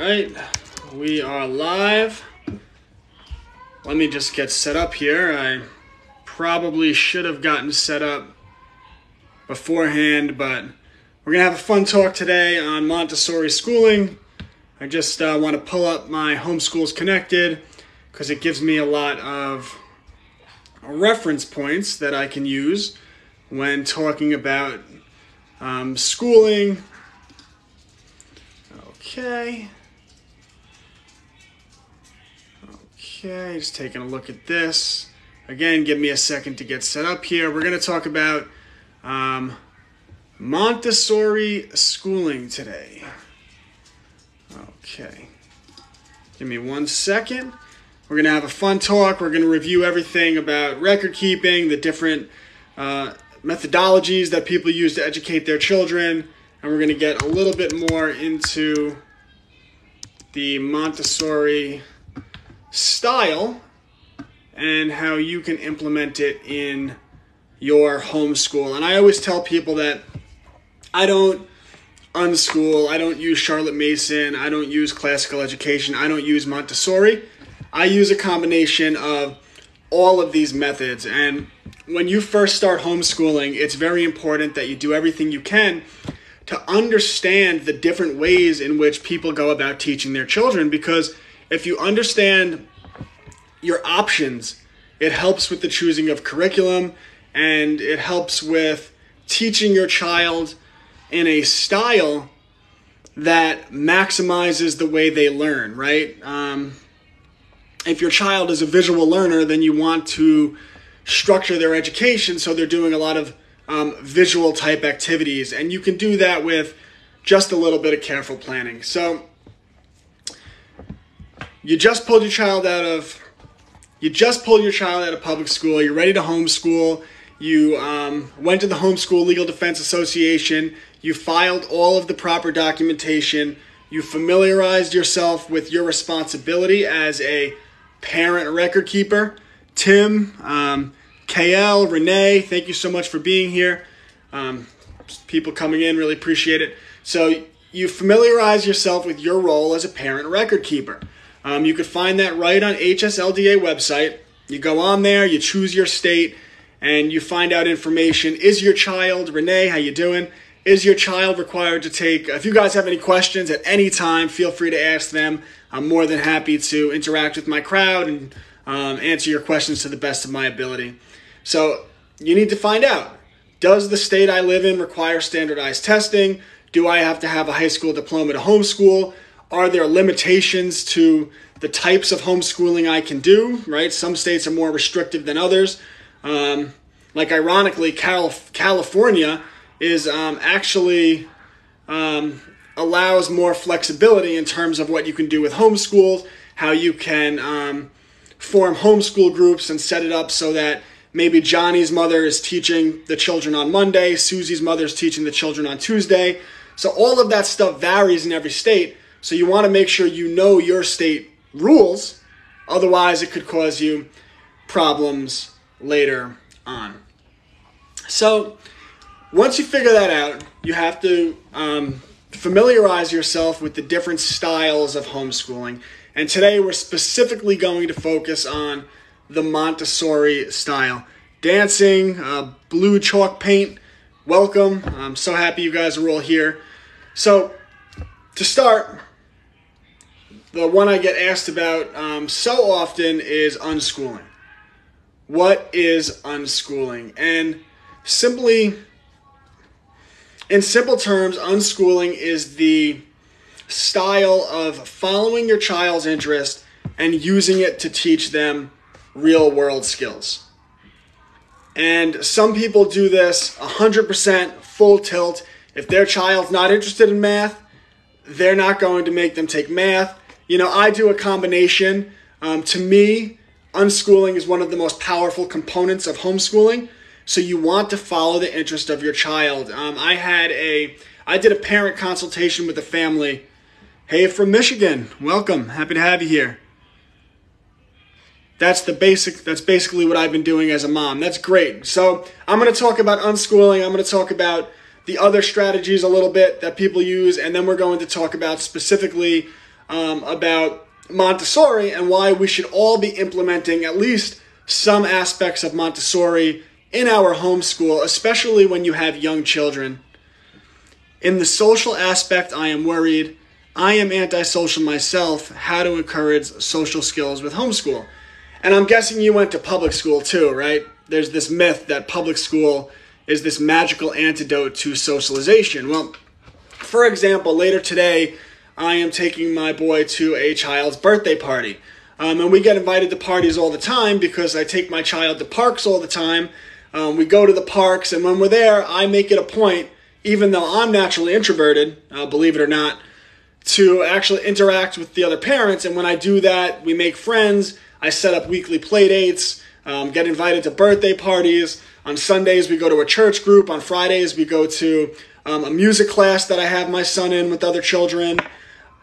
right, we are live. Let me just get set up here. I probably should have gotten set up beforehand, but we're gonna have a fun talk today on Montessori schooling. I just want to pull up my Homeschools Connected because it gives me a lot of reference points that I can use when talking about schooling. Okay, just taking a look at this. Again, give me a second to get set up here. We're going to talk about Montessori schooling today. Okay, give me 1 second. We're going to have a fun talk. We're going to review everything about record keeping, the different methodologies that people use to educate their children, and we're going to get a little bit more into the Montessori style and how you can implement it in your homeschool. And I always tell people that I don't unschool, I don't use Charlotte Mason, I don't use classical education, I don't use Montessori. I use a combination of all of these methods. And when you first start homeschooling, it's very important that you do everything you can to understand the different ways in which people go about teaching their children, because if you understand your options, it helps with the choosing of curriculum, and it helps with teaching your child in a style that maximizes the way they learn, right? If your child is a visual learner, then you want to structure their education so they're doing a lot of visual type activities, and you can do that with just a little bit of careful planning. So you just pulled your child out of public school, you're ready to homeschool, you went to the Homeschool Legal Defense Association, you filed all of the proper documentation, you familiarized yourself with your responsibility as a parent record keeper. Tim, KL, Renee, thank you so much for being here. People coming in, really appreciate it. So you familiarize yourself with your role as a parent record keeper. You could find that right on HSLDA website. You go on there, you choose your state, and you find out information. Is your child, Renee, how you doing? Is your child required to take, if you guys have any questions at any time, feel free to ask them. I'm more than happy to interact with my crowd and answer your questions to the best of my ability. So you need to find out, does the state I live in require standardized testing? Do I have to have a high school diploma to homeschool? Are there limitations to the types of homeschooling I can do, right? Some states are more restrictive than others. Like ironically, California is actually allows more flexibility in terms of what you can do with homeschools, how you can form homeschool groups and set it up so that maybe Johnny's mother is teaching the children on Monday, Susie's mother is teaching the children on Tuesday. So all of that stuff varies in every state. So you want to make sure you know your state rules. Otherwise, it could cause you problems later on. So once you figure that out, you have to familiarize yourself with the different styles of homeschooling. And today we're specifically going to focus on the Montessori style. Dancing, blue chalk paint, welcome. I'm so happy you guys are all here. So to start, the one I get asked about so often is unschooling. What is unschooling? And in simple terms, unschooling is the style of following your child's interest and using it to teach them real-world skills. And some people do this 100% full tilt. If their child's not interested in math, they're not going to make them take math. You know, I do a combination. To me, unschooling is one of the most powerful components of homeschooling. So you want to follow the interest of your child. I did a parent consultation with a family. Hey, from Michigan, welcome. Happy to have you here. That's basically what I've been doing as a mom. That's great. So I'm going to talk about unschooling. I'm going to talk about the other strategies a little bit that people use, and then we're going to talk about specifically about Montessori and why we should all be implementing at least some aspects of Montessori in our homeschool, especially when you have young children. In the social aspect, I am worried. I am antisocial myself. How to encourage social skills with homeschool. And I'm guessing you went to public school too, right? There's this myth that public school is this magical antidote to socialization. Well, for example, later today, I am taking my boy to a child's birthday party. And we get invited to parties all the time because I take my child to parks all the time. We go to the parks, and when we're there, I make it a point, even though I'm naturally introverted, believe it or not, to actually interact with the other parents. And when I do that, we make friends. I set up weekly play dates, get invited to birthday parties. On Sundays, we go to a church group. On Fridays, we go to a music class that I have my son in with other children.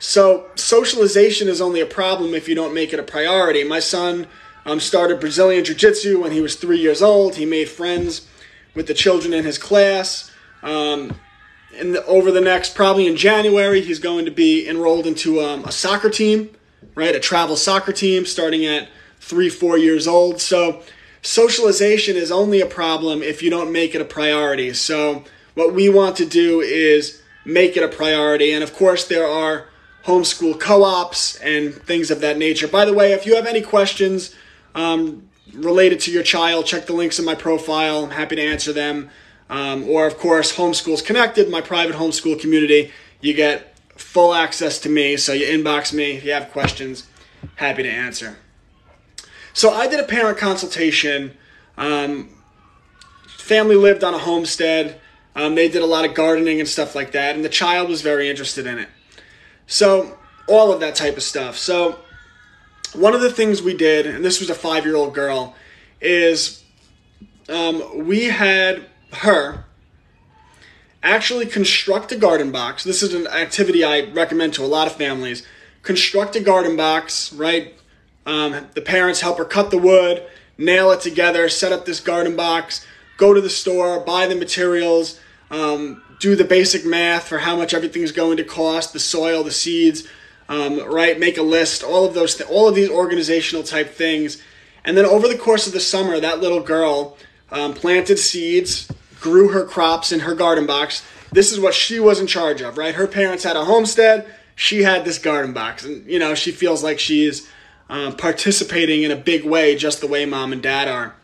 So socialization is only a problem if you don't make it a priority. My son started Brazilian Jiu-Jitsu when he was 3 years old. He made friends with the children in his class. Over the next, probably in January, he's going to be enrolled into a soccer team, right? A travel soccer team starting at 3-4 years old. So socialization is only a problem if you don't make it a priority. So what we want to do is make it a priority. And of course, there are homeschool co-ops and things of that nature. By the way, if you have any questions related to your child, check the links in my profile. I'm happy to answer them. Or, of course, Homeschools Connected, my private homeschool community. You get full access to me, so you inbox me if you have questions. Happy to answer. So I did a parent consultation. Family lived on a homestead. They did a lot of gardening and stuff like that, and the child was very interested in it. So all of that type of stuff. So one of the things we did, and this was a 5-year-old girl, is we had her actually construct a garden box. This is an activity I recommend to a lot of families. Construct a garden box, right? The parents help her cut the wood, nail it together, set up this garden box, go to the store, buy the materials, do the basic math for how much everything's going to cost, the soil, the seeds, right? Make a list, all of these organizational type things. And then over the course of the summer, that little girl planted seeds, grew her crops in her garden box. This is what she was in charge of, right? Her parents had a homestead. She had this garden box. And, she feels like she's participating in a big way, just the way mom and dad are.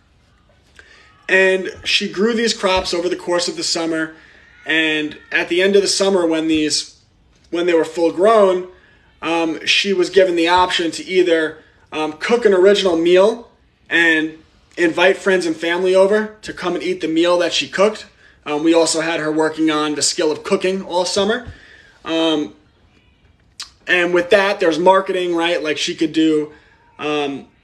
And she grew these crops over the course of the summer. And at the end of the summer, when they were full grown, she was given the option to either cook an original meal and invite friends and family over to come and eat the meal that she cooked. We also had her working on the skill of cooking all summer. And with that, there's marketing, right? Like she could do,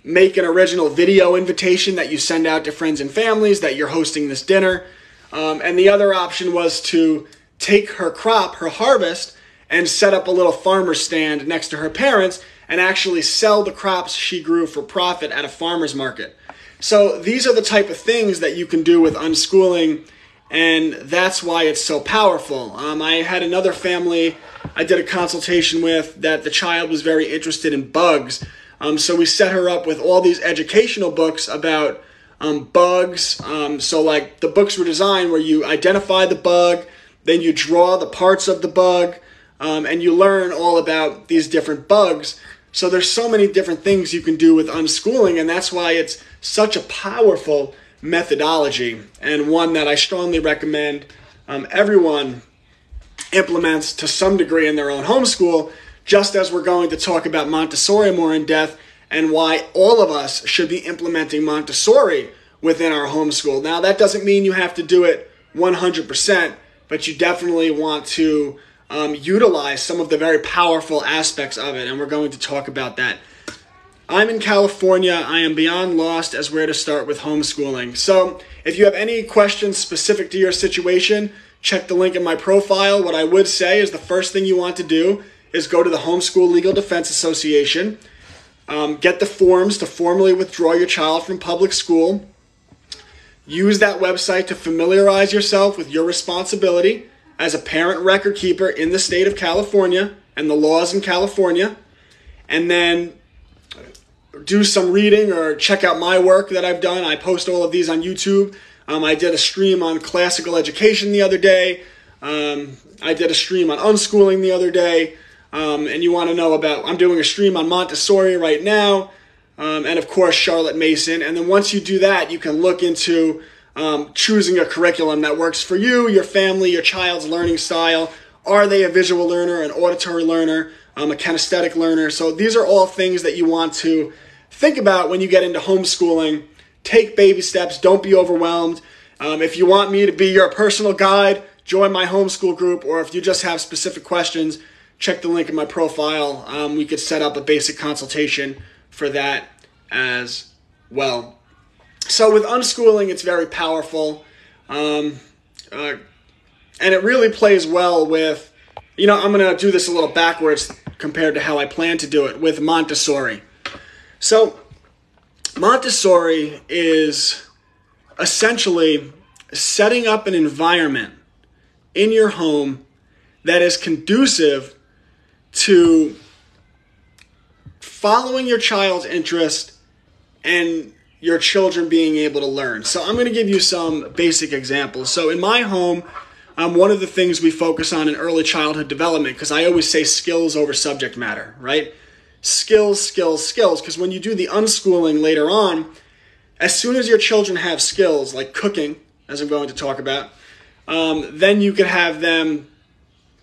make an original video invitation that you send out to friends and families that you're hosting this dinner. And the other option was to take her crop, her harvest, and set up a little farmer stand next to her parents and actually sell the crops she grew for profit at a farmer's market. So these are the type of things that you can do with unschooling, and that's why it's so powerful. I had another family I did a consultation with that the child was very interested in bugs. So we set her up with all these educational books about bugs. So like the books were designed where you identify the bug, then you draw the parts of the bug, and you learn all about these different bugs. So there's so many different things you can do with unschooling, and that's why it's such a powerful methodology, and one that I strongly recommend everyone implements to some degree in their own homeschool, just as we're going to talk about Montessori more in depth and why all of us should be implementing Montessori within our homeschool. Now, that doesn't mean you have to do it 100%, but you definitely want to utilize some of the very powerful aspects of it, and we're going to talk about that. I'm in California. I am beyond lost as where to start with homeschooling. So if you have any questions specific to your situation, check the link in my profile. What I would say is the first thing you want to do is go to the Homeschool Legal Defense Association, get the forms to formally withdraw your child from public school, use that website to familiarize yourself with your responsibility as a parent record keeper in the state of California and the laws in California. and then do some reading or check out my work that I've done. I post all of these on YouTube. I did a stream on classical education the other day. I did a stream on unschooling the other day. And you want to know about, I'm doing a stream on Montessori right now. And of course, Charlotte Mason. And then once you do that, you can look into choosing a curriculum that works for you, your family, your child's learning style. Are they a visual learner, an auditory learner, a kinesthetic learner? So these are all things that you want to think about when you get into homeschooling. Take baby steps. Don't be overwhelmed. If you want me to be your personal guide, join my homeschool group. Or if you just have specific questions, check the link in my profile. We could set up a basic consultation for that as well. So with unschooling, it's very powerful. And it really plays well with, I'm going to do this a little backwards compared to how I plan to do it with Montessori. So Montessori is essentially setting up an environment in your home that is conducive to following your child's interest and your children being able to learn. So I'm going to give you some basic examples. So in my home, one of the things we focus on in early childhood development, because I always say skills over subject matter, right? Skills, skills, skills. Because when you do the unschooling later on, as soon as your children have skills like cooking, as I'm going to talk about, then you could have them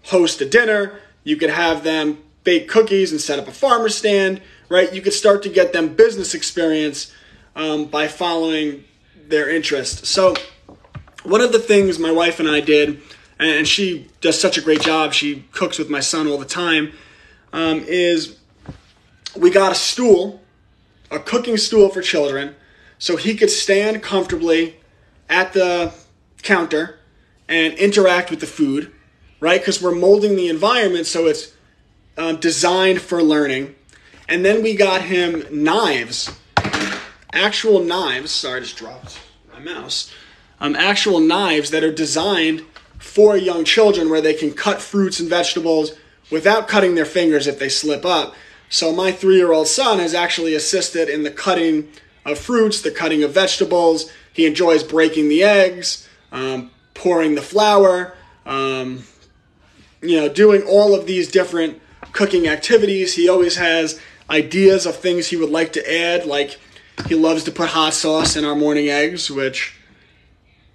host a dinner. You could have them bake cookies and set up a farmer's stand, right? You could start to get them business experience by following their interest. So one of the things my wife and I did, and she does such a great job, she cooks with my son all the time, is we got a stool, a cooking stool for children, so he could stand comfortably at the counter and interact with the food, right? Because we're molding the environment so it's designed for learning. And then we got him knives, actual knives. Sorry, I just dropped my mouse. Actual knives that are designed for young children where they can cut fruits and vegetables without cutting their fingers if they slip up. So my 3-year-old son has actually assisted in the cutting of fruits, the cutting of vegetables. He enjoys breaking the eggs, pouring the flour, doing all of these different cooking activities. He always has ideas of things he would like to add, like he loves to put hot sauce in our morning eggs, which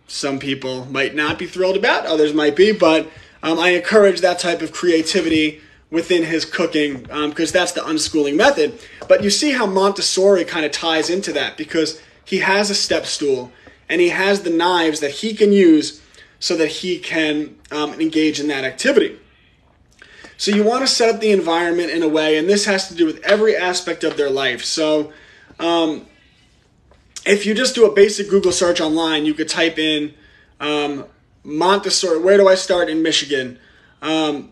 some people might not be thrilled about, others might be, but I encourage that type of creativity within his cooking because that's the unschooling method. But you see how Montessori kind of ties into that because he has a step stool and he has the knives that he can use so that he can engage in that activity. So you want to set up the environment in a way, and this has to do with every aspect of their life. So if you just do a basic Google search online, you could type in Montessori, where do I start in Michigan? Again,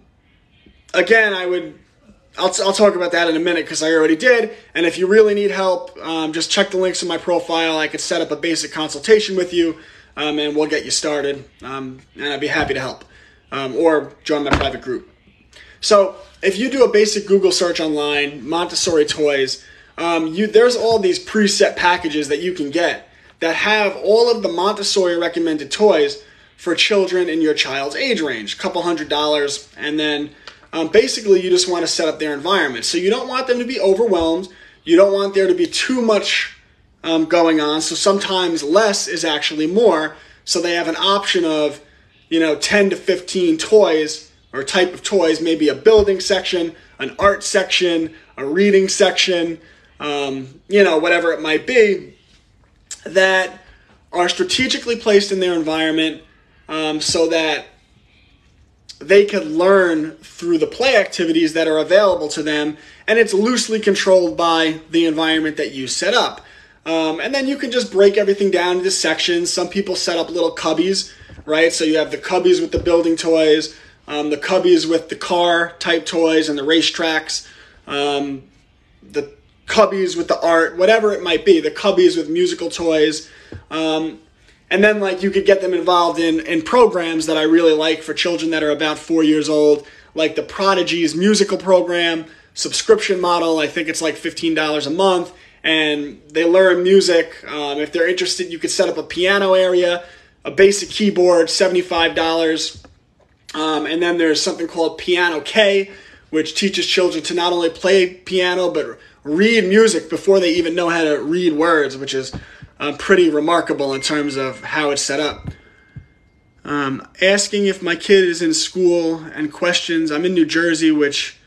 I'll talk about that in a minute because I already did. And if you really need help, just check the links in my profile. I could set up a basic consultation with you, and we'll get you started. And I'd be happy to help, or join my private group. So if you do a basic Google search online, Montessori toys, there's all these preset packages that you can get that have all of the Montessori recommended toys for children in your child's age range, a couple $100, and then basically you just want to set up their environment. So you don't want them to be overwhelmed. You don't want there to be too much going on. So sometimes less is actually more. So they have an option of, 10 to 15 toys or type of toys, maybe a building section, an art section, a reading section, whatever it might be, that are strategically placed in their environment so that they can learn through the play activities that are available to them, and it's loosely controlled by the environment that you set up. And then you can just break everything down into sections. Some people set up little cubbies, right? So you have the cubbies with the building toys, the cubbies with the car type toys and the racetracks, the cubbies with the art, whatever it might be, the cubbies with musical toys. And then you could get them involved in programs that I really like for children that are about 4 years old, like the Prodigy's musical program, subscription model. I think it's like $15 a month, and they learn music. If they're interested, you could set up a piano area, a basic keyboard, $75. And then there's something called Piano K, which teaches children to not only play piano, but read music before they even know how to read words, which is pretty remarkable in terms of how it's set up. Asking if my kid is in school and questions. I'm in New Jersey, which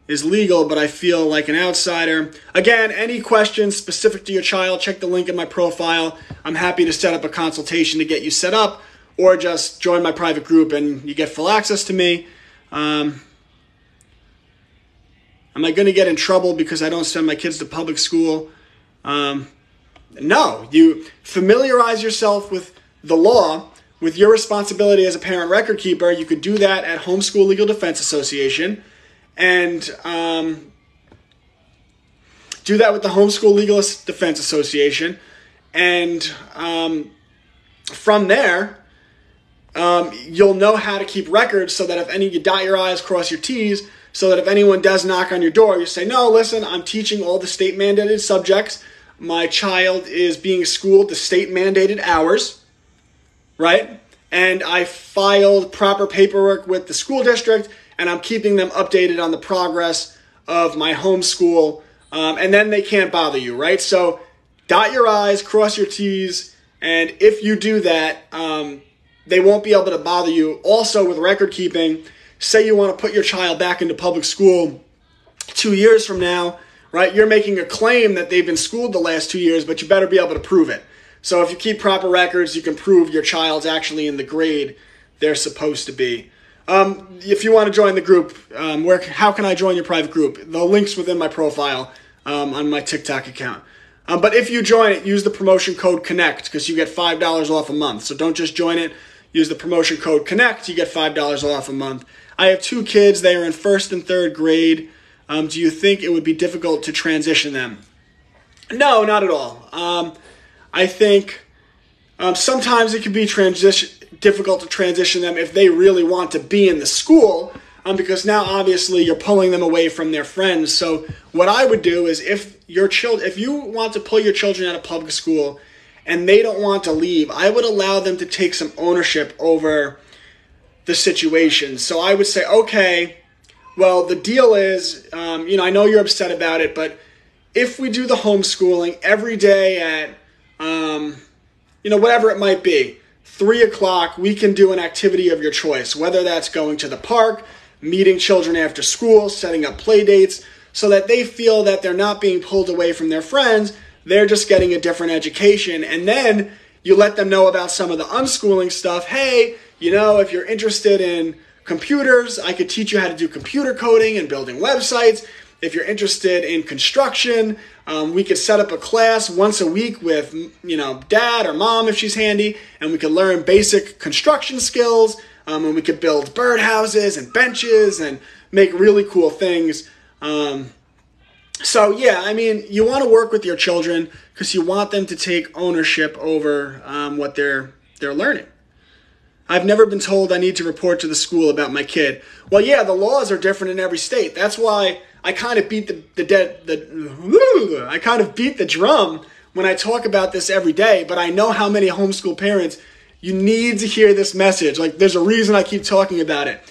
is legal, but I feel like an outsider. Again, any questions specific to your child, check the link in my profile. I'm happy to set up a consultation to get you set up, or just join my private group and you get full access to me. Am I going to get in trouble because I don't send my kids to public school? No. You familiarize yourself with the law, with your responsibility as a parent record keeper. You could do that at Homeschool Legal Defense Association, and do that with the Homeschool Legal Defense Association. And from there, you'll know how to keep records, so that if you dot your I's, cross your T's, so that if anyone does knock on your door, you say, no, listen, I'm teaching all the state-mandated subjects. My child is being schooled to state-mandated hours, right? And I filed proper paperwork with the school district, and I'm keeping them updated on the progress of my homeschool, and then they can't bother you, right? So dot your I's, cross your T's, and if you do that, they won't be able to bother you. Also, with record keeping, say you want to put your child back into public school 2 years from now, right? You're making a claim that they've been schooled the last 2 years, but you better be able to prove it. So if you keep proper records, you can prove your child's actually in the grade they're supposed to be. If you want to join the group, how can I join your private group? The link's within my profile on my TikTok account. But if you join it, use the promotion code CONNECT, because you get $5 off a month. So don't just join it. Use the promotion code CONNECT. You get $5 off a month. I have 2 kids. They are in 1st and 3rd grade. Do you think it would be difficult to transition them? No, not at all. I think sometimes it can be difficult to transition them if they really want to be in the school, because now obviously you're pulling them away from their friends. So what I would do is, if you want to pull your children out of public school and they don't want to leave, I would allow them to take some ownership over the situation. So I would say, okay, well, the deal is, I know you're upset about it, but if we do the homeschooling every day at, whatever it might be, 3 o'clock, we can do an activity of your choice, whether that's going to the park, meeting children after school, setting up play dates, so that they feel that they're not being pulled away from their friends, they're just getting a different education. And then you let them know about some of the unschooling stuff. Hey, if you're interested in computers, I could teach you how to do computer coding and building websites. If you're interested in construction, we could set up a class once a week with, dad or mom if she's handy, and we could learn basic construction skills, and we could build birdhouses and benches and make really cool things. So yeah, you want to work with your children because you want them to take ownership over what they're learning. I've never been told I need to report to the school about my kid. Well, yeah, the laws are different in every state. That's why I kind of beat I kind of beat the drum when I talk about this every day. But I know how many homeschool parents, you need to hear this message. There's a reason I keep talking about it.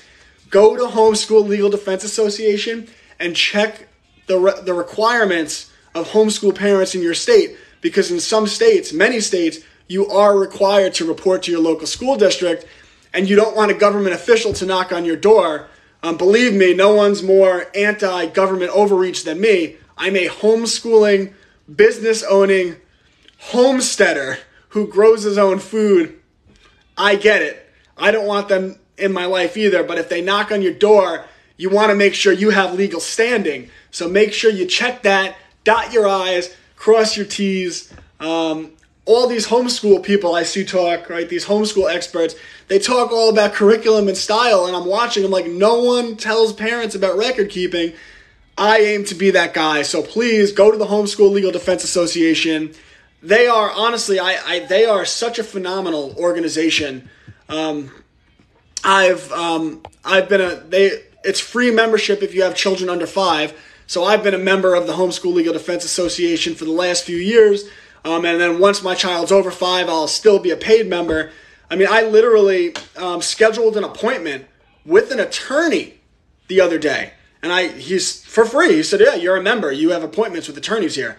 Go to Homeschool Legal Defense Association and check the requirements of homeschool parents in your state, because in some states, many states, you are required to report to your local school district, and you don't want a government official to knock on your door. Believe me, no one's more anti-government overreach than me. I'm a homeschooling, business-owning homesteader who grows his own food. I get it. I don't want them in my life either, but if they knock on your door, you want to make sure you have legal standing. So make sure you check that, dot your I's, cross your T's. All these homeschool people I see talk, right, these homeschool experts, they talk all about curriculum and style, and I'm watching them like no one tells parents about record keeping. I aim to be that guy, so please go to the Homeschool Legal Defense Association. They are, honestly, they are such a phenomenal organization. It's free membership if you have children under 5. So I've been a member of the Homeschool Legal Defense Association for the last few years. And then once my child's over 5, I'll still be a paid member. I mean, I literally scheduled an appointment with an attorney the other day. And he's for free. He said, yeah, you're a member. You have appointments with attorneys here.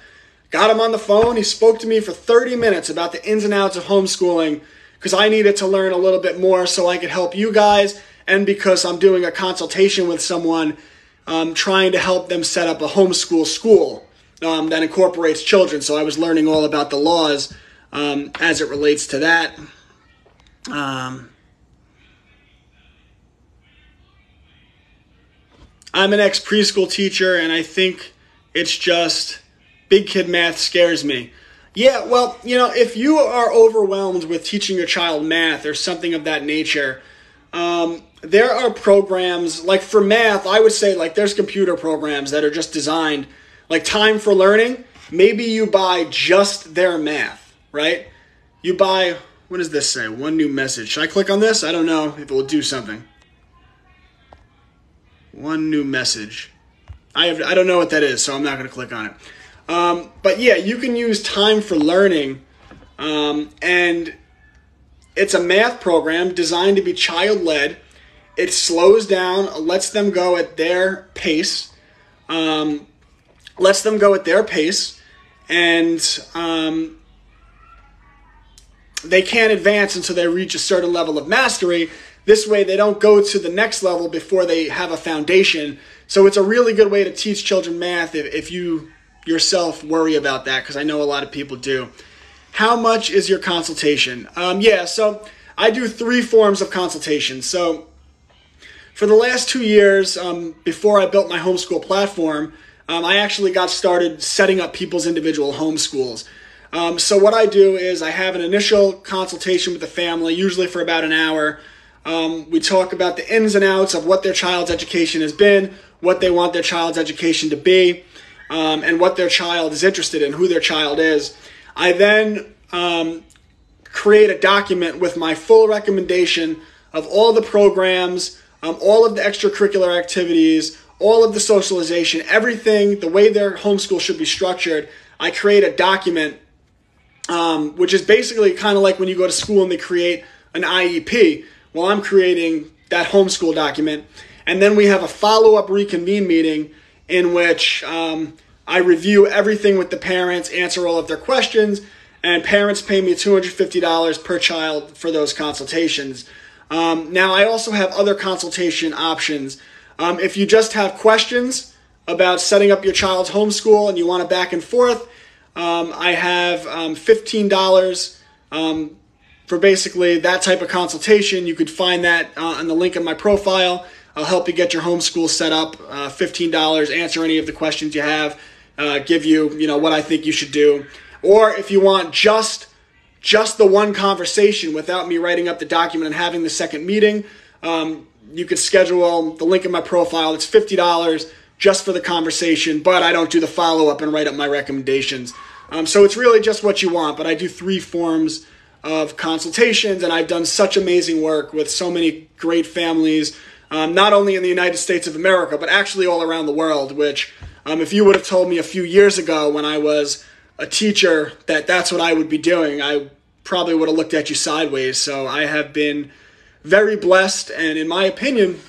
Got him on the phone. He spoke to me for 30 minutes about the ins and outs of homeschooling because I needed to learn a little bit more so I could help you guys, and because I'm doing a consultation with someone trying to help them set up a homeschool school that incorporates children. So I was learning all about the laws as it relates to that. I'm an ex-preschool teacher, and I think it's just big kid math scares me. Yeah, well, if you are overwhelmed with teaching your child math or something of that nature, there are programs, like for math, I would say like there's computer programs that are just designed, like Time for Learning. Maybe you buy just their math, right? You buy, what does this say? One new message. Should I click on this? I don't know if it will do something. One new message. I don't know what that is, so I'm not going to click on it. But yeah, you can use Time for Learning, and it's a math program designed to be child-led. It slows down, lets them go at their pace, and they can't advance until they reach a certain level of mastery. This way they don't go to the next level before they have a foundation. So it's a really good way to teach children math if you yourself worry about that, because I know a lot of people do. How much is your consultation? So I do 3 forms of consultation. So for the last 2 years, before I built my homeschool platform, I actually got started setting up people's individual homeschools. So what I do is I have an initial consultation with the family, usually for about an hour. We talk about the ins and outs of what their child's education has been, what they want their child's education to be, and what their child is interested in, who their child is. I then create a document with my full recommendation of all the programs, all of the extracurricular activities, all of the socialization, everything, the way their homeschool should be structured. I create a document, which is basically kind of like when you go to school and they create an IEP. Well, I'm creating that homeschool document. And then we have a follow-up reconvene meeting in which I review everything with the parents, answer all of their questions, and parents pay me $250 per child for those consultations. Now, I also have other consultation options. If you just have questions about setting up your child's homeschool and you want a back and forth, I have $15 for basically that type of consultation. You could find that on the link in my profile. I'll help you get your homeschool set up, $15, answer any of the questions you have, give you, what I think you should do. Or if you want just the one conversation without me writing up the document and having the second meeting, you could schedule the link in my profile. It's $50 just for the conversation, but I don't do the follow-up and write up my recommendations. So it's really just what you want, but I do 3 forms of consultations, and I've done such amazing work with so many great families, not only in the United States of America, but actually all around the world, which if you would have told me a few years ago when I was a teacher that that's what I would be doing, I probably would have looked at you sideways. So I have been very blessed, and in my opinion,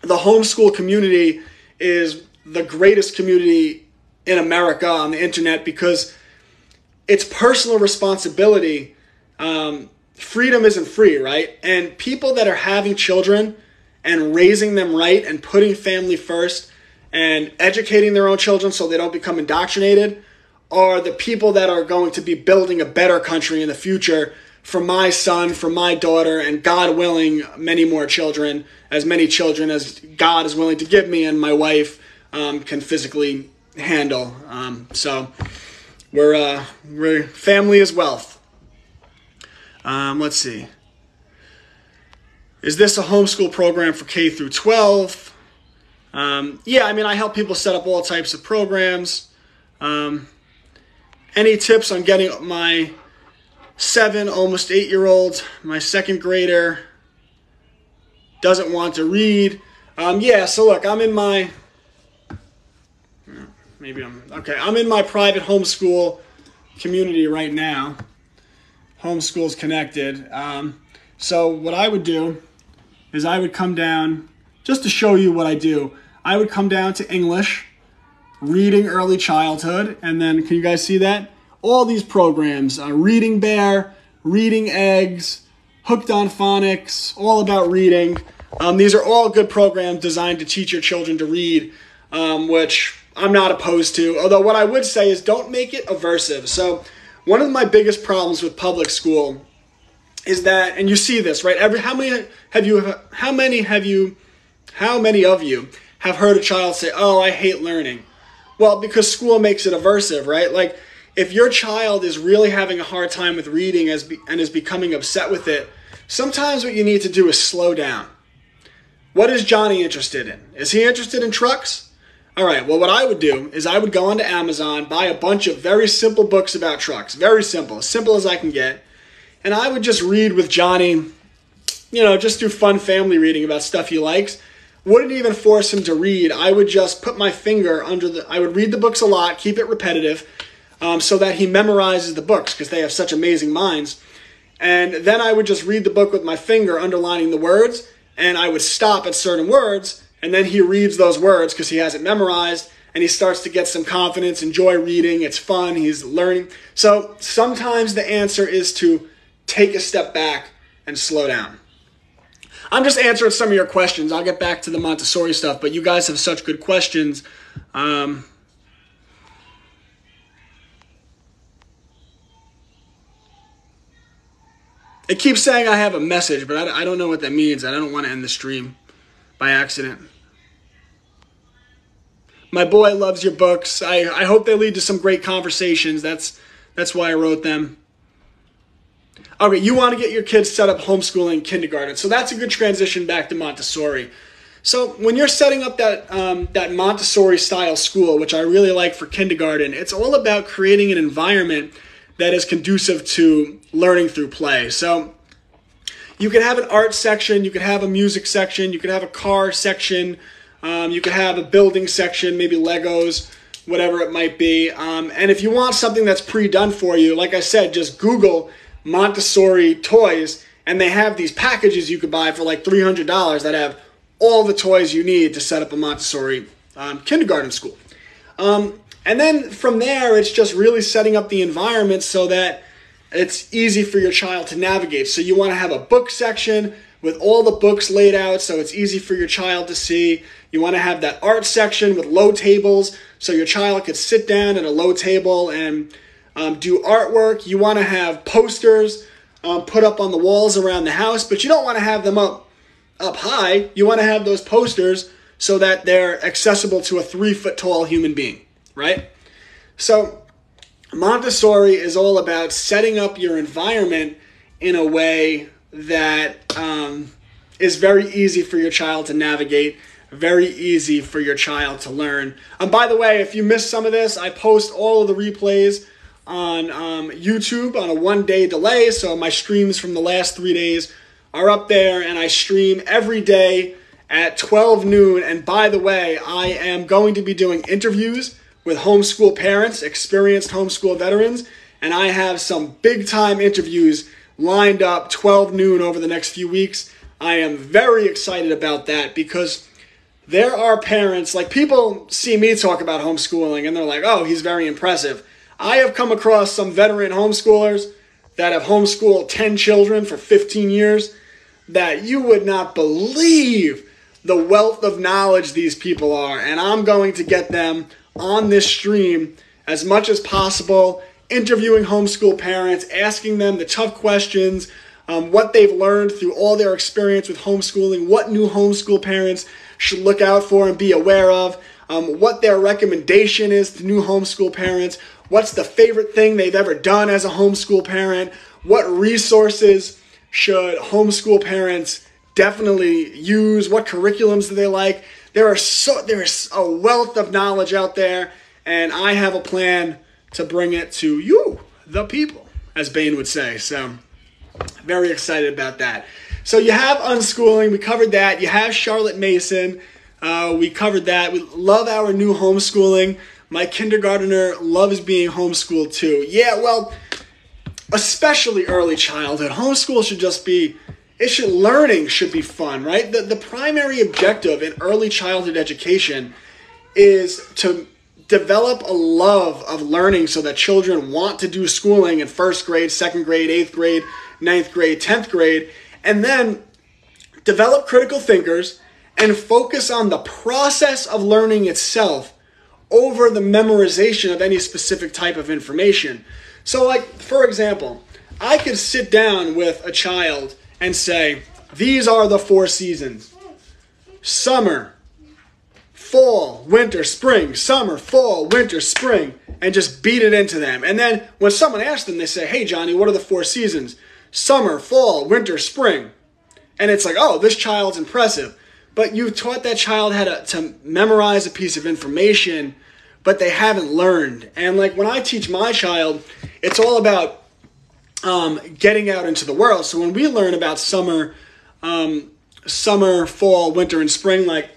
the homeschool community is the greatest community in America on the internet because it's personal responsibility. Freedom isn't free, right? And people that are having children and raising them right and putting family first and educating their own children so they don't become indoctrinated are the people that are going to be building a better country in the future for my son, for my daughter, and God willing, many more children, as many children as God is willing to give me and my wife can physically handle. So we're family is wealth. Let's see. Is this a homeschool program for K through 12? Yeah, I help people set up all types of programs. Any tips on getting my 7, almost 8-year-old, my 2nd grader, doesn't want to read? Yeah, so look, I'm in my... I'm in my private homeschool community right now. Homeschools Connected. So what I would do is I would come down, just to show you what I do, I would come down to English, reading early childhood, and then, can you guys see that? All these programs, Reading Bear, Reading Eggs, Hooked on Phonics, all about reading. These are all good programs designed to teach your children to read, which I'm not opposed to. Although what I would say is don't make it aversive. So one of my biggest problems with public school is that, and you see this, right? How many of you have heard a child say, "Oh, I hate learning"? Well, because school makes it aversive, right? Like, if your child is really having a hard time with reading and is becoming upset with it, sometimes what you need to do is slow down. What is Johnny interested in? Is he interested in trucks? All right, well, what I would do is I would go onto Amazon, buy a bunch of very simple books about trucks, very simple, as simple as I can get, and I would just read with Johnny, just do fun family reading about stuff he likes. Wouldn't even force him to read. I would just put my finger I would read the books a lot, keep it repetitive, so that he memorizes the books because they have such amazing minds. And then I would just read the book with my finger, underlining the words, and I would stop at certain words, and then he reads those words because he has it memorized, and he starts to get some confidence, enjoy reading, it's fun, he's learning. So sometimes the answer is to take a step back and slow down. I'm just answering some of your questions. I'll get back to the Montessori stuff, but you guys have such good questions. It keeps saying I have a message, but I don't know what that means. I don't want to end the stream by accident. My boy loves your books. I hope they lead to some great conversations. That's why I wrote them. Okay, you want to get your kids set up homeschooling kindergarten. So that's a good transition back to Montessori. So when you're setting up that Montessori style school, which I really like for kindergarten, it's all about creating an environment that is conducive to learning through play. So you could have an art section, you could have a music section, you could have a car section, you could have a building section, maybe Legos, whatever it might be. And if you want something that's pre-done for you, like I said, just Google Montessori toys, and they have these packages you could buy for like $300 that have all the toys you need to set up a Montessori kindergarten school. And then from there, it's just really setting up the environment so that it's easy for your child to navigate. So you want to have a book section with all the books laid out so it's easy for your child to see. You want to have that art section with low tables so your child could sit down at a low table and do artwork. You want to have posters put up on the walls around the house, but you don't want to have them up high. You want to have those posters so that they're accessible to a 3-foot tall human being, right? So Montessori is all about setting up your environment in a way that is very easy for your child to navigate, very easy for your child to learn. By the way, if you missed some of this, I post all of the replays on YouTube on a 1-day delay. So my streams from the last 3 days are up there, and I stream every day at 12 noon. And by the way, I am going to be doing interviews with homeschool parents, experienced homeschool veterans, and I have some big-time interviews lined up 12 noon over the next few weeks. I am very excited about that because there are parents, like people see me talk about homeschooling and they're like, oh, he's very impressive. I have come across some veteran homeschoolers that have homeschooled 10 children for 15 years that you would not believe the wealth of knowledge these people are. And I'm going to get them on this stream as much as possible, interviewing homeschool parents, asking them the tough questions, what they've learned through all their experience with homeschooling, what new homeschool parents should look out for and be aware of, what their recommendation is to new homeschool parents, what's the favorite thing they've ever done as a homeschool parent, what resources should homeschool parents definitely use, what curriculums do they like. There is a wealth of knowledge out there, and I have a plan to bring it to you, the people, as Bain would say. So, very excited about that. So you have unschooling, we covered that. You have Charlotte Mason, we covered that. We love our new homeschooling. My kindergartner loves being homeschooled too. Yeah, well, especially early childhood. Homeschool should just be, learning should be fun, right? The primary objective in early childhood education is to develop a love of learning so that children want to do schooling in first grade, second grade, eighth grade, ninth grade, 10th grade, and then develop critical thinkers and focus on the process of learning itself over the memorization of any specific type of information. So like, for example, I could sit down with a child and say, these are the 4 seasons. Summer, fall, winter, spring, summer, fall, winter, spring, and just beat it into them. And then when someone asks them, they say, hey, Johnny, what are the 4 seasons? Summer, fall, winter, spring. And it's like, oh, this child's impressive. But you taught that child how to memorize a piece of information, but they haven't learned. And like when I teach my child, it's all about getting out into the world. So when we learn about summer, fall, winter, and spring, like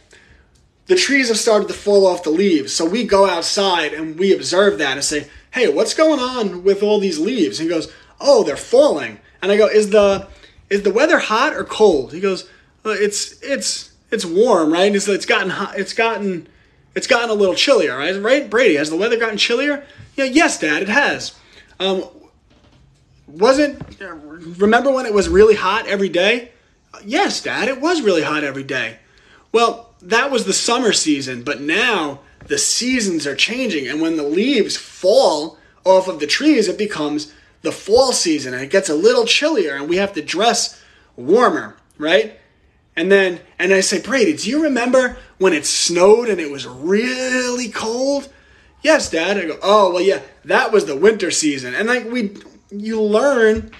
the trees have started to fall off the leaves. So we go outside and we observe that and say, hey, what's going on with all these leaves? And he goes, oh, they're falling. And I go, is the weather hot or cold? He goes, it's warm, right? It's gotten hot. It's gotten a little chillier, right? Brady, has the weather gotten chillier? Yeah, yes, Dad, it has. Remember when it was really hot every day? Yes, Dad, it was really hot every day. Well, that was the summer season, but now the seasons are changing, and when the leaves fall off of the trees, it becomes the fall season, and it gets a little chillier, and we have to dress warmer, right? And I say, Brady, do you remember when it snowed and it was really cold? Yes, Dad. I go, oh, well, yeah, that was the winter season. And like you learn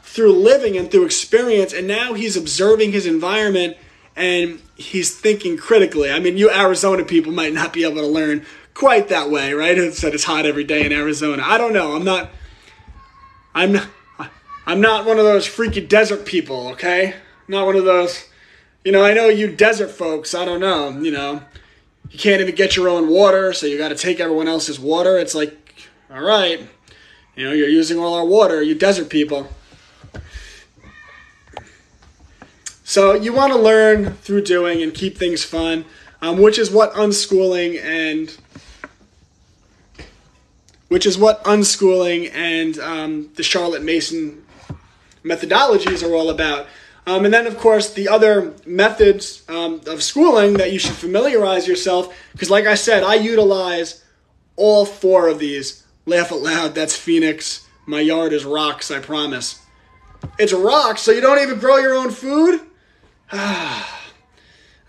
through living and through experience, and now he's observing his environment and he's thinking critically. I mean, you Arizona people might not be able to learn quite that way, right? It said it's hot every day in Arizona. I don't know. I'm not one of those freaky desert people, okay? Not one of those. I know you desert folks, I don't know, you can't even get your own water, so you got to take everyone else's water. It's like, all right, you're using all our water, you desert people. So you want to learn through doing and keep things fun, which is what unschooling and the Charlotte Mason methodologies are all about. And then, of course, the other methods of schooling that you should familiarize yourself, because like I said, I utilize all 4 of these. Laugh out loud, that's Phoenix. My yard is rocks, I promise. It's rocks, so you don't even grow your own food? I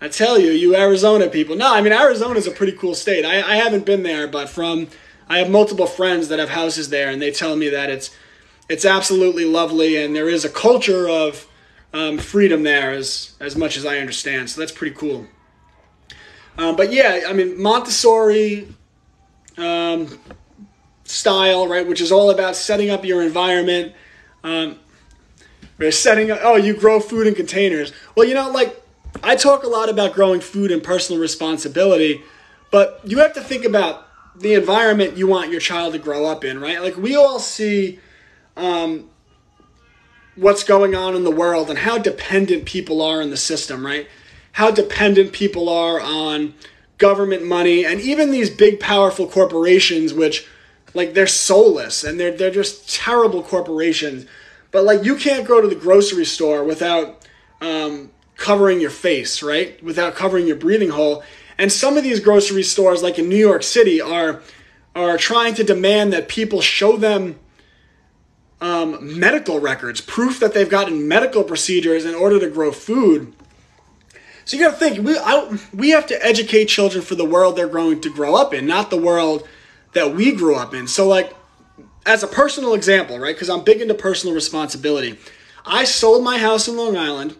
tell you, you Arizona people. No, I mean, Arizona's a pretty cool state. I haven't been there, but I have multiple friends that have houses there, and they tell me that it's absolutely lovely, and there is a culture of freedom there as much as I understand. So that's pretty cool. But yeah, I mean, Montessori style, right, which is all about setting up your environment. You grow food in containers. Well, like I talk a lot about growing food and personal responsibility, but you have to think about the environment you want your child to grow up in, right? Like we all see what's going on in the world and how dependent people are in the system, right? How dependent people are on government money and even these big, powerful corporations, which, like, they're soulless and they're just terrible corporations. But, like, you can't go to the grocery store without covering your face, right? Without covering your breathing hole. And some of these grocery stores, like in New York City, are trying to demand that people show them medical records, proof that they've gotten medical procedures in order to grow food. So you got to think, we have to educate children for the world they're going to grow up in, not the world that we grew up in. So like, as a personal example, right, because I'm big into personal responsibility, I sold my house in Long Island,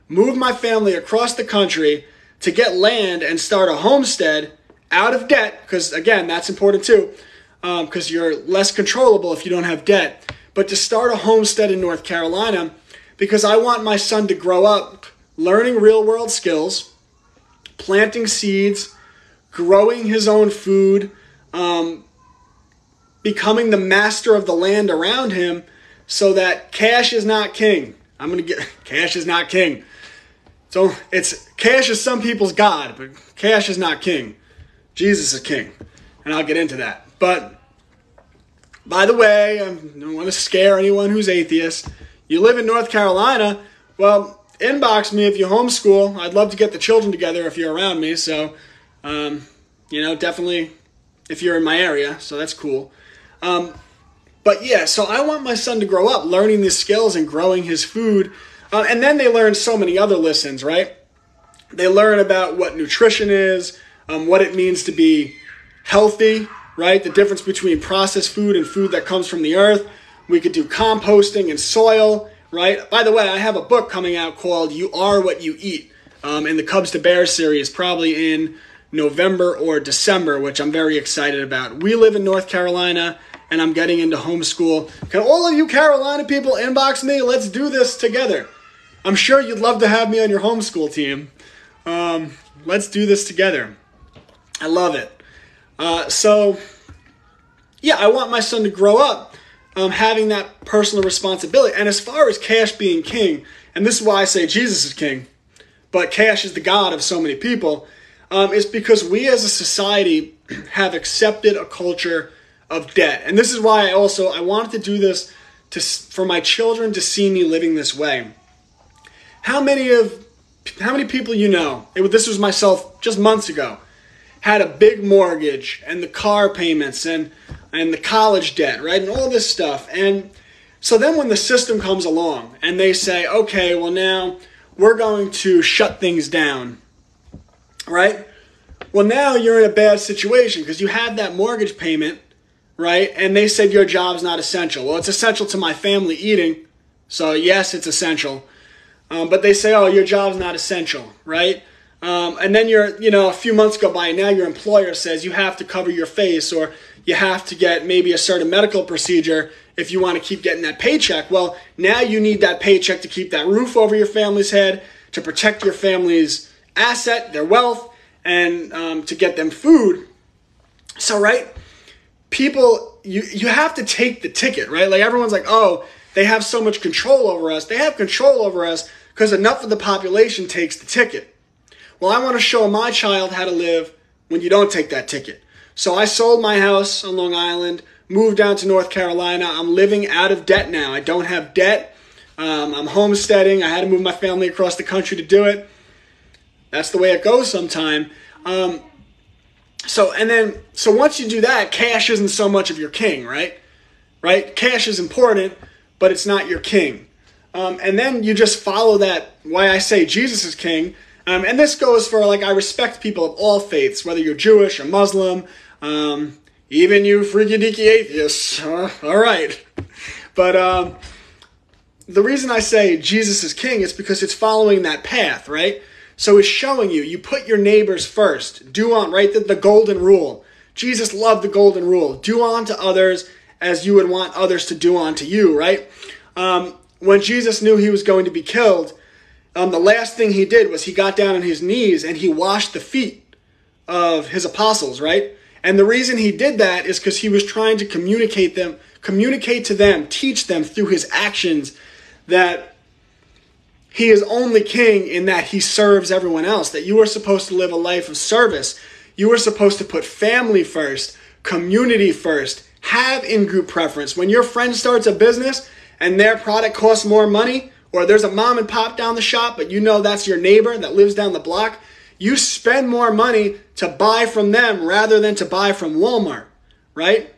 moved my family across the country to get land and start a homestead out of debt, because again, that's important too, because you're less controllable if you don't have debt. But to start a homestead in North Carolina, because I want my son to grow up learning real world skills, planting seeds, growing his own food, becoming the master of the land around him, so that cash is not king. Cash is not king. So cash is some people's God, but cash is not king. Jesus is king. And I'll get into that. But, by the way, I don't want to scare anyone who's atheist. You live in North Carolina, well, inbox me if you homeschool. I'd love to get the children together if you're around me. So, definitely if you're in my area. So that's cool. But yeah, so I want my son to grow up learning these skills and growing his food. And then they learn so many other lessons, right? They learn about what nutrition is, what it means to be healthy, right? The difference between processed food and food that comes from the earth. We could do composting and soil, right? By the way, I have a book coming out called You Are What You Eat in the Cubs to Bears series, probably in November or December, which I'm very excited about. We live in North Carolina, and I'm getting into homeschool. Can all of you Carolina people inbox me? Let's do this together. I'm sure you'd love to have me on your homeschool team. Let's do this together. I love it. So, yeah, I want my son to grow up having that personal responsibility. And as far as cash being king, and this is why I say Jesus is king, but cash is the God of so many people, is because we as a society have accepted a culture of debt. And this is why I wanted to do this for my children to see me living this way. How many people you know, this was myself just months ago, had a big mortgage and the car payments and the college debt, right? And all this stuff. And so then when the system comes along and they say, okay, well now we're going to shut things down, right? Well, now you're in a bad situation because you have that mortgage payment, right? And they said your job's not essential. Well, it's essential to my family eating. So yes, it's essential. But they say, oh, your job's not essential, right? And then a few months go by and now your employer says you have to cover your face or you have to get maybe a certain medical procedure if you want to keep getting that paycheck. Well, now you need that paycheck to keep that roof over your family's head, to protect your family's asset, their wealth, and to get them food. So, right, people, you have to take the ticket, right? Like everyone's like, oh, they have so much control over us. They have control over us because enough of the population takes the ticket. Well, I want to show my child how to live when you don't take that ticket. So I sold my house on Long Island, moved down to North Carolina. I'm living out of debt now. I don't have debt. I'm homesteading. I had to move my family across the country to do it. That's the way it goes sometime. So once you do that, cash isn't so much of your king, right? Right? Cash is important, but it's not your king. And then you just follow that, why I say Jesus is king. And this goes for, I respect people of all faiths, whether you're Jewish or Muslim, even you freaky deaky atheists. All right. But the reason I say Jesus is king is because it's following that path, right? So it's showing you put your neighbors first. Do on, right? The golden rule. Jesus loved the golden rule. Do unto others as you would want others to do unto you, right? When Jesus knew he was going to be killed, the last thing he did was he got down on his knees and he washed the feet of his apostles, right? And the reason he did that is because he was trying to communicate to them, teach them through his actions that he is only king in that he serves everyone else, that you are supposed to live a life of service. You are supposed to put family first, community first, have in-group preference. When your friend starts a business and their product costs more money, or there's a mom and pop down the shop, but you know that's your neighbor that lives down the block, you spend more money to buy from them rather than to buy from Walmart, right?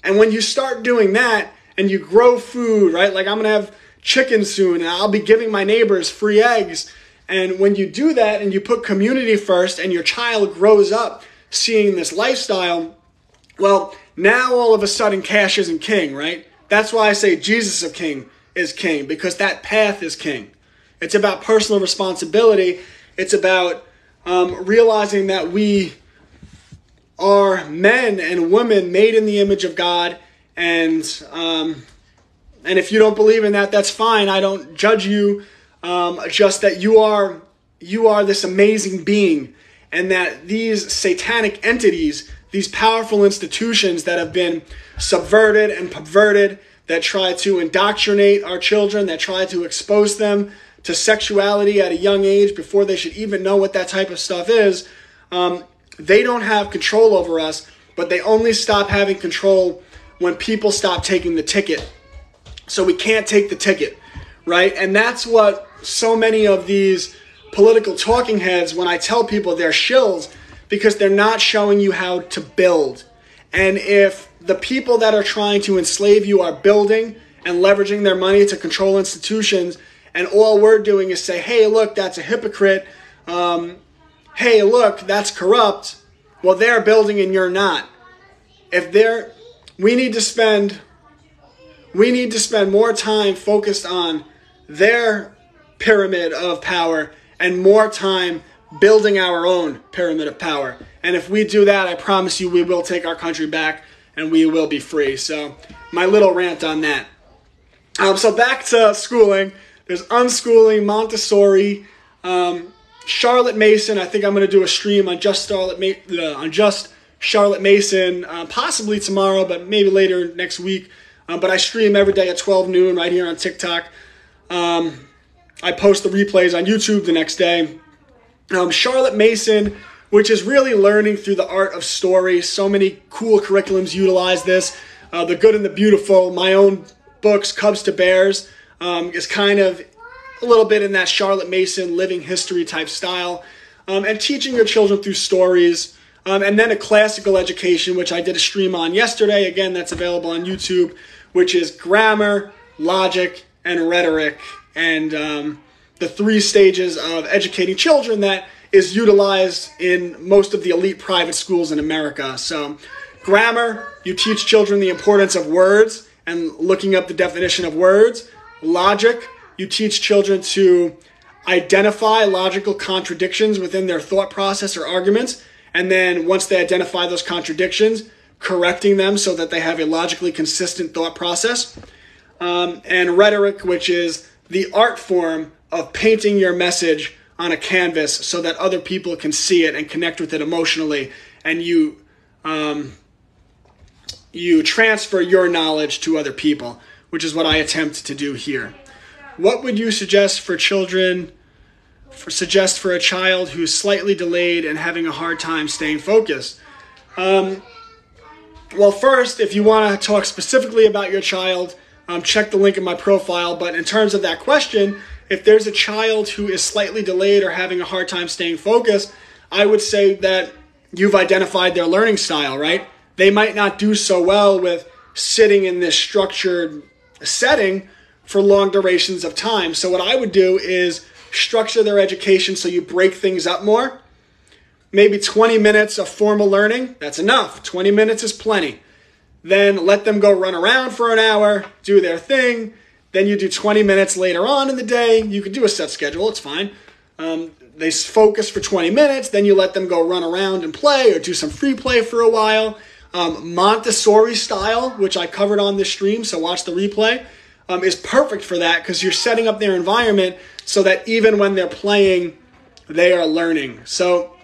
And when you start doing that and you grow food, right? Like I'm going to have chicken soon and I'll be giving my neighbors free eggs. And when you do that and you put community first and your child grows up seeing this lifestyle, well, now all of a sudden cash isn't king, right? That's why I say Jesus is king, because that path is king. It's about personal responsibility. It's about realizing that we are men and women made in the image of God. And if you don't believe in that, that's fine. I don't judge you. Just that you are this amazing being. and that these satanic entities, these powerful institutions that have been subverted and perverted, that try to indoctrinate our children, that try to expose them to sexuality at a young age before they should even know what that type of stuff is, they don't have control over us, but they only stop having control when people stop taking the ticket. So we can't take the ticket, right? And that's what so many of these political talking heads, when I tell people they're shills, because they're not showing you how to build. And if the people that are trying to enslave you are building and leveraging their money to control institutions, and all we're doing is say, hey, look, that's a hypocrite. Hey, look, that's corrupt. Well, they're building and you're not. We need to spend more time focused on their pyramid of power and more time building our own pyramid of power. And if we do that, I promise you we will take our country back and we will be free. So my little rant on that. So back to schooling. There's unschooling, Montessori, Charlotte Mason. I think I'm going to do a stream on just Charlotte Mason, possibly tomorrow, but maybe later next week. But I stream every day at 12 noon right here on TikTok. I post the replays on YouTube the next day. Charlotte Mason, which is really learning through the art of story. So many cool curriculums utilize this. The Good and the Beautiful. My own books, Cubs to Bears, is kind of a little bit in that Charlotte Mason living history type style. And teaching your children through stories. And then a classical education, which I did a stream on yesterday. Again, that's available on YouTube, which is grammar, logic, and rhetoric. And the 3 stages of educating children that is utilized in most of the elite private schools in America. So grammar, you teach children the importance of words and looking up the definition of words. Logic, you teach children to identify logical contradictions within their thought process or arguments. And then once they identify those contradictions, correcting them so that they have a logically consistent thought process. And rhetoric, which is the art form of painting your message on a canvas so that other people can see it and connect with it emotionally, and you transfer your knowledge to other people, which is what I attempt to do here. What would you suggest for children, for a child who's slightly delayed and having a hard time staying focused? Well, first, if you want to talk specifically about your child, check the link in my profile. But in terms of that question, if there's a child who is slightly delayed or having a hard time staying focused, I would say that you've identified their learning style, right? They might not do so well with sitting in this structured setting for long durations of time. So what I would do is structure their education so you break things up more. Maybe 20 minutes of formal learning, that's enough. 20 minutes is plenty. Then let them go run around for an hour, do their thing. Then you do 20 minutes later on in the day. You could do a set schedule, it's fine. They focus for 20 minutes, then you let them go run around and play or do some free play for a while. Montessori style, which I covered on this stream, so watch the replay, is perfect for that because you're setting up their environment so that even when they're playing, they are learning. So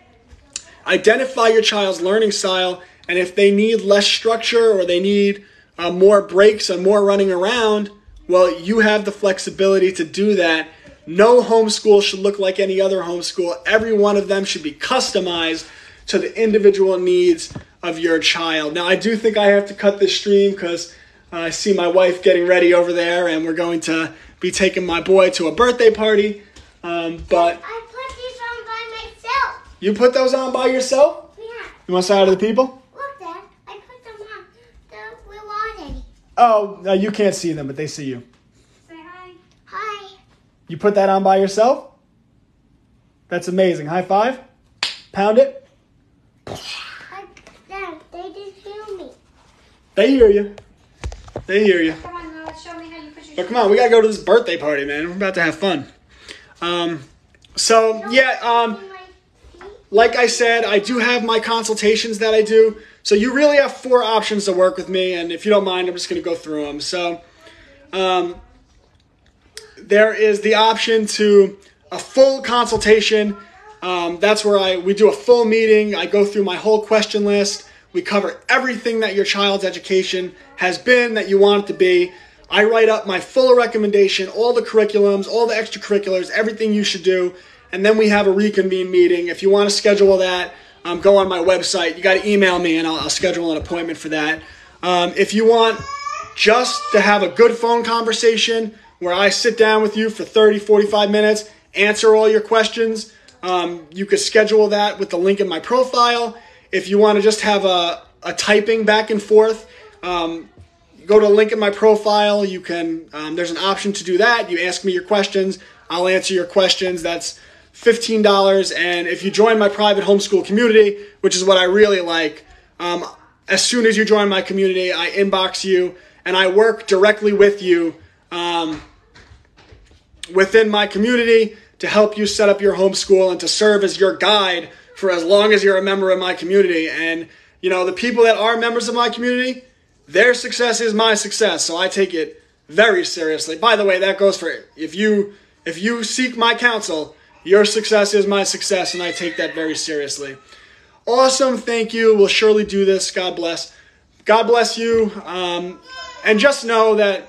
identify your child's learning style, and if they need less structure or they need more breaks and more running around, well, you have the flexibility to do that. No homeschool should look like any other homeschool. Every one of them should be customized to the individual needs of your child. Now, I do think I have to cut this stream because I see my wife getting ready over there, and we're going to be taking my boy to a birthday party. But I put these on by myself. You put those on by yourself? Yeah. You want to say hi to the people? Look, Dad. I put them on. We're already. Oh, no, you can't see them, but they see you. Say hi. Hi. You put that on by yourself? That's amazing. High five. Pound it. Dad, they just hear me. They hear you. They hear you. Come on, now show me how you put your But come on, we got to go to this birthday party, man. We're about to have fun. Like I said, I do have my consultations that I do. So you really have 4 options to work with me. And if you don't mind, I'm just going to go through them. So there is the option to a full consultation. That's where we do a full meeting. I go through my whole question list. We cover everything that your child's education has been, that you want it to be. I write up my full recommendation, all the curriculums, all the extracurriculars, everything you should do. And then we have a reconvene meeting. If you want to schedule that, go on my website. You got to email me and I'll schedule an appointment for that. If you want just to have a good phone conversation where I sit down with you for 30, 45 minutes, answer all your questions, you could schedule that with the link in my profile. If you want to just have a typing back and forth, go to a link in my profile. You can, there's an option to do that. You ask me your questions. I'll answer your questions. That's $15. And if you join my private homeschool community, which is what I really like, as soon as you join my community, I inbox you and I work directly with you within my community to help you set up your homeschool and to serve as your guide for as long as you're a member of my community. And, you know, the people that are members of my community, their success is my success. So I take it very seriously. By the way, that goes for if you seek my counsel, your success is my success, and I take that very seriously. Awesome. Thank you. We'll surely do this. God bless. God bless you. And just know that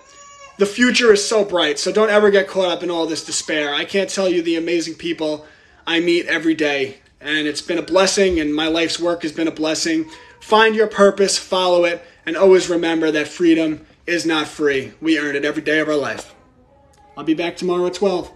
the future is so bright. So don't ever get caught up in all this despair. I can't tell you the amazing people I meet every day. And it's been a blessing, and my life's work has been a blessing. Find your purpose, follow it, and always remember that freedom is not free. We earn it every day of our life. I'll be back tomorrow at 12.